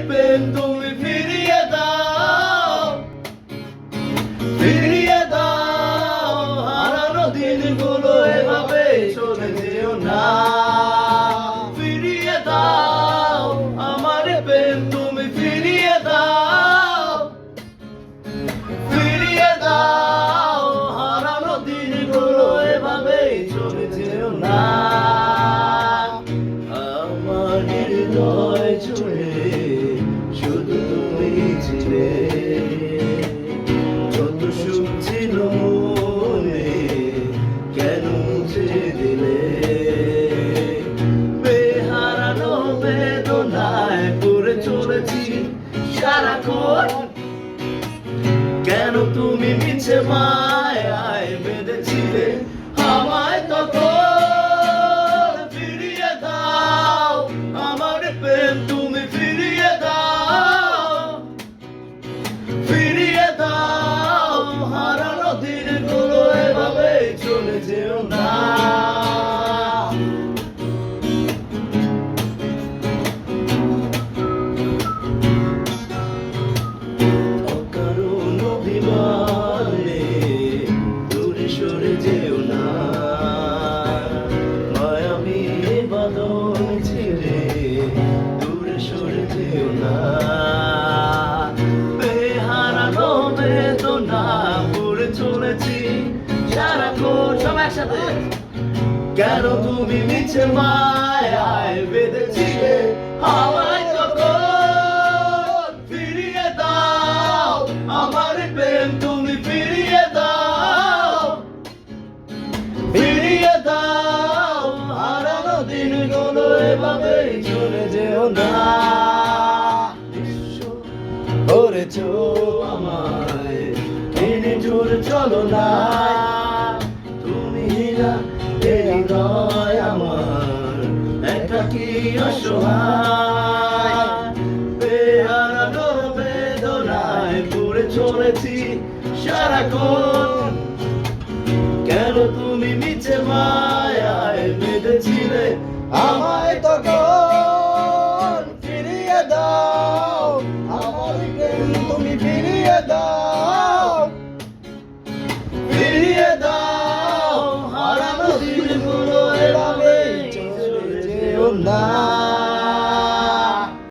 প্রেম তুমি ফিরিয়ে দাও, ফিরিয়ে দাও। হারানো দিনগুলো এভাবে চলে যেও না, ফিরিয়ে দাও আমার প্রেম তুমি ফিরিয়ে দাও, ফিরিয়ে দাও। হারানো দিনগুলো এভাবে চলে যেও না। আমার হৃদয় জুড়ে শুধু তুমি ছিলে, যত সুখ ছিল মনে কেন মুছে দিলে। বেহারানো বেদনায় পড়ে চলেছি সারাক্ষণ, কেন তুমি মিছে মায়ায় বেঁধেছিলে আমায় তখন। ফিরিয়ে দাও আমার প্রেম তুমি ফিরিয়ে দাও, ফিরিয়ে দাও। হারানো দিনগুলো এভাবে চলে যেও না। অকারণ অভিমানে দূরে সরে যেও না, মায়াবী বাঁধন ছেড়ে দূরে সরে যেও না। বেহারানো বেদনা পড়ে চলেছি সারাক্ষণ, সব একসাথে। কেন তুমি মিছে মায়ায় বেঁধেছিলে আমায় তখন। ফিরিয়ে দাও আমার প্রেম তুমি ফিরিয়ে দাও, ফিরিয়ে দাও। হারানো দিনগুলো এভাবে চলে যেও না। করেছো আমায় টেনে জোর চলো না, তুমি না হৃদয় আমার একাকী অসহায়। বেহারানো বেদনায় পড়ে চলেছি সারাক্ষণ, কেন তুমি মিছে মায়ায় বেঁধেছিলে আমায় তখন। ফিরিয়ে দাও আমার প্রেম তুমি ফিরিয়ে দাও, ফিরিয়ে দাও। হারানো দিনগুলো এভাবে চলে যেও না।